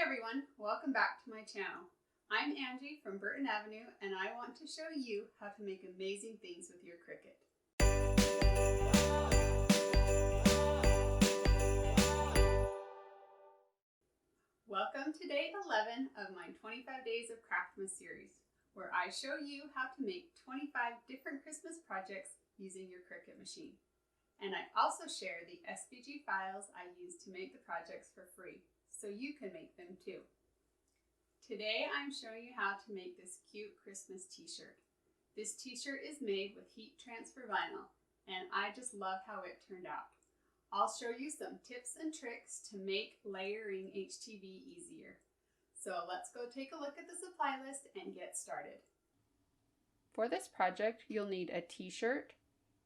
everyone, welcome back to my channel. I'm Angie from Burton Avenue and I want to show you how to make amazing things with your Cricut. Welcome to day 11 of my 25 Days of Craftmas series, where I show you how to make 25 different Christmas projects using your Cricut machine. And I also share the SVG files I use to make the projects for free, so you can make them too. Today I'm showing you how to make this cute Christmas t-shirt. This t-shirt is made with heat transfer vinyl, and I just love how it turned out. I'll show you some tips and tricks to make layering HTV easier. So let's go take a look at the supply list and get started. For this project, you'll need a t-shirt,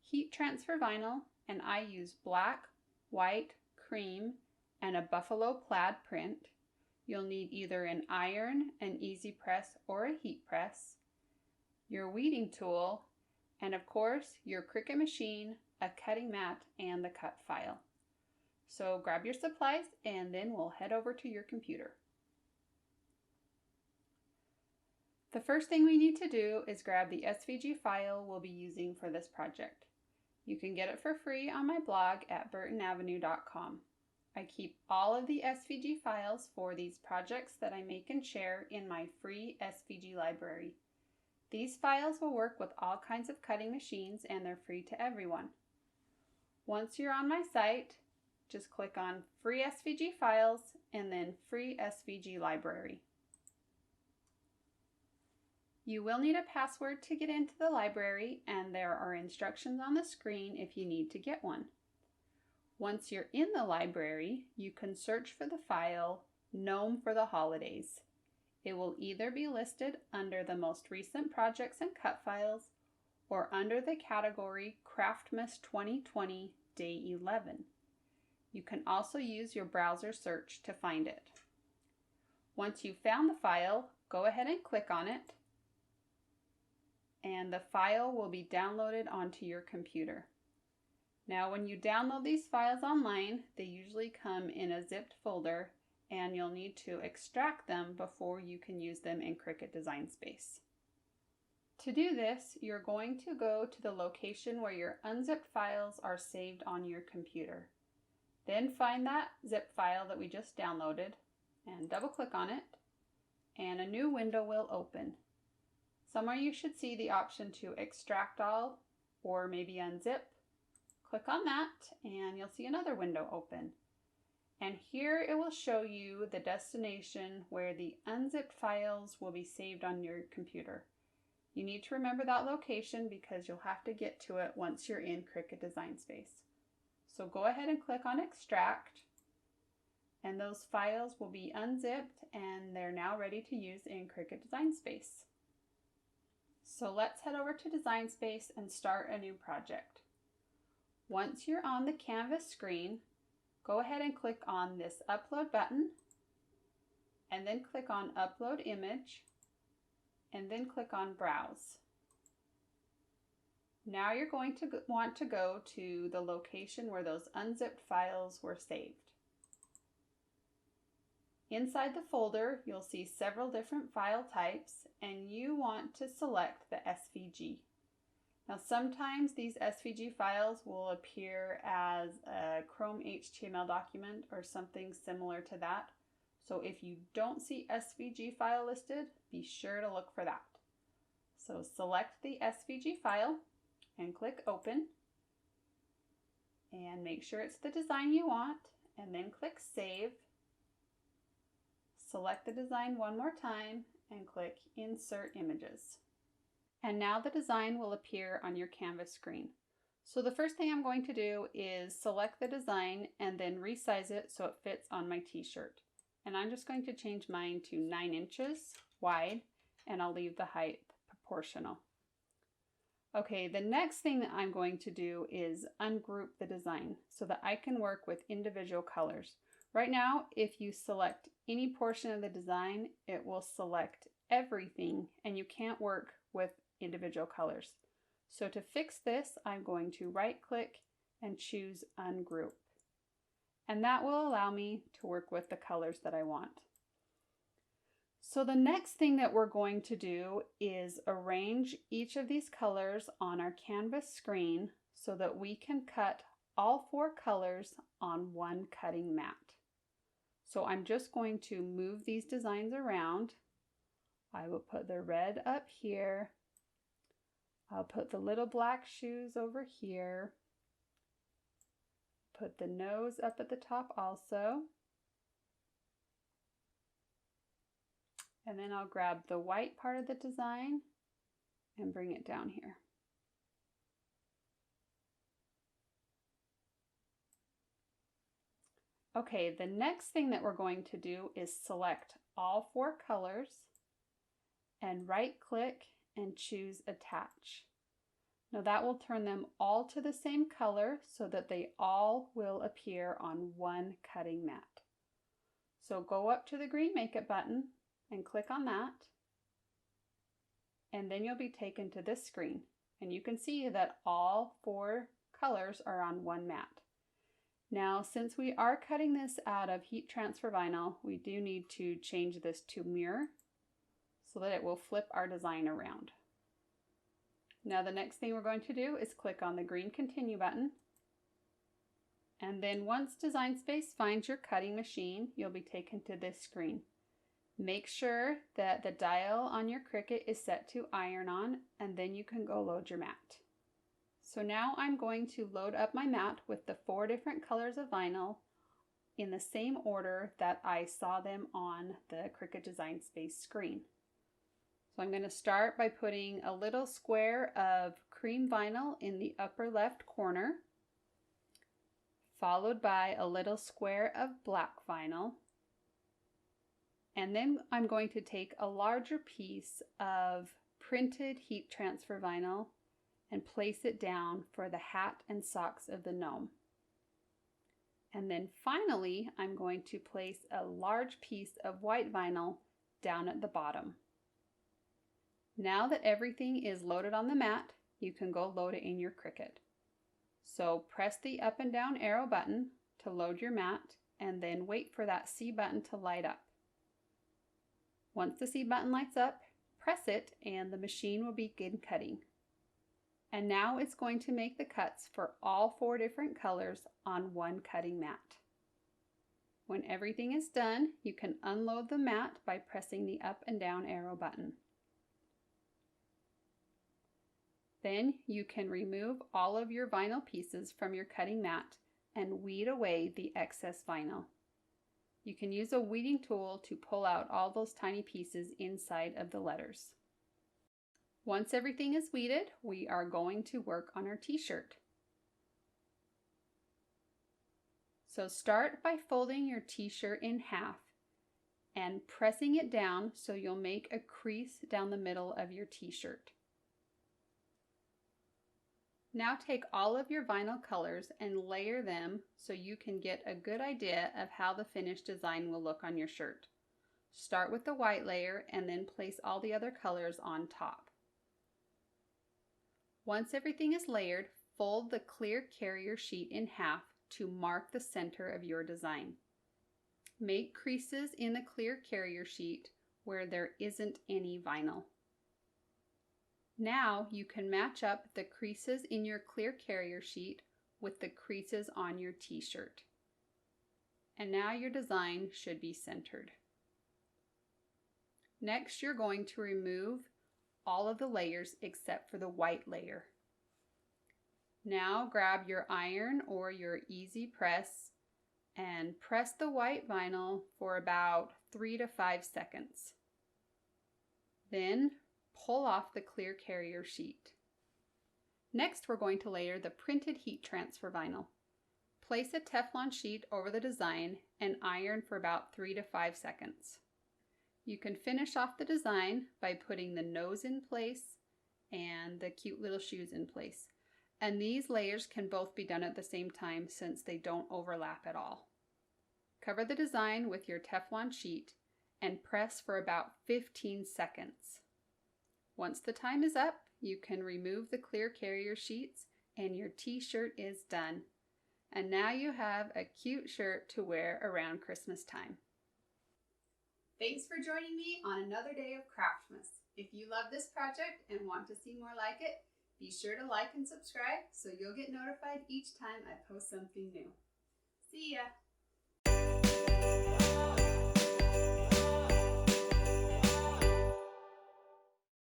heat transfer vinyl, and I use black, white, cream, and a buffalo plaid print. You'll need either an iron, an easy press, or a heat press, your weeding tool, and of course your Cricut machine, a cutting mat, and the cut file. So grab your supplies and then we'll head over to your computer. The first thing we need to do is grab the SVG file we'll be using for this project. You can get it for free on my blog at burtonavenue.com. I keep all of the SVG files for these projects that I make and share in my free SVG library. These files will work with all kinds of cutting machines and they're free to everyone. Once you're on my site, just click on Free SVG Files and then Free SVG Library. You will need a password to get into the library, and there are instructions on the screen if you need to get one. Once you're in the library, you can search for the file Gnome for the Holidays. It will either be listed under the most recent projects and cut files or under the category Craftmas 2020 Day 11. You can also use your browser search to find it. Once you've found the file, go ahead and click on it, and the file will be downloaded onto your computer. Now when you download these files online, they usually come in a zipped folder and you'll need to extract them before you can use them in Cricut Design Space. To do this, you're going to go to the location where your unzipped files are saved on your computer. Then find that zip file that we just downloaded and double click on it, and a new window will open. Somewhere you should see the option to extract all or maybe unzip. Click on that and you'll see another window open. And here it will show you the destination where the unzipped files will be saved on your computer. You need to remember that location because you'll have to get to it once you're in Cricut Design Space. So go ahead and click on Extract, and those files will be unzipped and they're now ready to use in Cricut Design Space. So let's head over to Design Space and start a new project. Once you're on the Canvas screen, go ahead and click on this Upload button, and then click on Upload Image, and then click on Browse. Now you're going to want to go to the location where those unzipped files were saved. Inside the folder, you'll see several different file types, and you want to select the SVG. Now sometimes these SVG files will appear as a Chrome HTML document or something similar to that. So if you don't see SVG file listed, be sure to look for that. So select the SVG file and click Open, and make sure it's the design you want, and then click Save. Select the design one more time and click Insert Images. And now the design will appear on your Canvas screen. So the first thing I'm going to do is select the design and then resize it so it fits on my t-shirt. And I'm just going to change mine to 9 inches wide, and I'll leave the height proportional. Okay, the next thing that I'm going to do is ungroup the design so that I can work with individual colors. Right now, if you select any portion of the design, it will select everything and you can't work with individual colors. So to fix this, I'm going to right click and choose Ungroup. And that will allow me to work with the colors that I want. So the next thing that we're going to do is arrange each of these colors on our canvas screen so that we can cut all 4 colors on one cutting mat. So I'm just going to move these designs around. I will put the red up here. I'll put the little black shoes over here. Put the nose up at the top also. And then I'll grab the white part of the design and bring it down here. Okay, the next thing that we're going to do is select all 4 colors and right-click and choose Attach. Now that will turn them all to the same color so that they all will appear on one cutting mat. So go up to the green Makeup button and click on that, and then you'll be taken to this screen, and you can see that all 4 colors are on one mat. Now, since we are cutting this out of heat transfer vinyl, we do need to change this to mirror so that it will flip our design around. Now the next thing we're going to do is click on the green Continue button, and then once Design Space finds your cutting machine, you'll be taken to this screen. Make sure that the dial on your Cricut is set to iron on, and then you can go load your mat. So now I'm going to load up my mat with the 4 different colors of vinyl in the same order that I saw them on the Cricut Design Space screen. So I'm going to start by putting a little square of cream vinyl in the upper left corner, followed by a little square of black vinyl. And then I'm going to take a larger piece of printed heat transfer vinyl and place it down for the hat and socks of the gnome. And then finally, I'm going to place a large piece of white vinyl down at the bottom. Now that everything is loaded on the mat, you can go load it in your Cricut. So press the up and down arrow button to load your mat, and then wait for that C button to light up. Once the C button lights up, press it and the machine will begin cutting. And now it's going to make the cuts for all 4 different colors on one cutting mat. When everything is done, you can unload the mat by pressing the up and down arrow button. Then you can remove all of your vinyl pieces from your cutting mat and weed away the excess vinyl. You can use a weeding tool to pull out all those tiny pieces inside of the letters. Once everything is weeded, we are going to work on our t-shirt. So start by folding your t-shirt in half and pressing it down so you'll make a crease down the middle of your t-shirt. Now take all of your vinyl colors and layer them so you can get a good idea of how the finished design will look on your shirt. Start with the white layer and then place all the other colors on top. Once everything is layered, fold the clear carrier sheet in half to mark the center of your design. Make creases in the clear carrier sheet where there isn't any vinyl. Now you can match up the creases in your clear carrier sheet with the creases on your t-shirt. And now your design should be centered. Next, you're going to remove all of the layers except for the white layer. Now grab your iron or your easy press and press the white vinyl for about 3 to 5 seconds. Then pull off the clear carrier sheet. Next, we're going to layer the printed heat transfer vinyl. Place a Teflon sheet over the design and iron for about 3 to 5 seconds. You can finish off the design by putting the nose in place and the cute little shoes in place. And these layers can both be done at the same time since they don't overlap at all. Cover the design with your Teflon sheet and press for about 15 seconds. Once the time is up, you can remove the clear carrier sheets and your t-shirt is done. And now you have a cute shirt to wear around Christmas time. Thanks for joining me on another day of Craftmas. If you love this project and want to see more like it, be sure to like and subscribe so you'll get notified each time I post something new. See ya!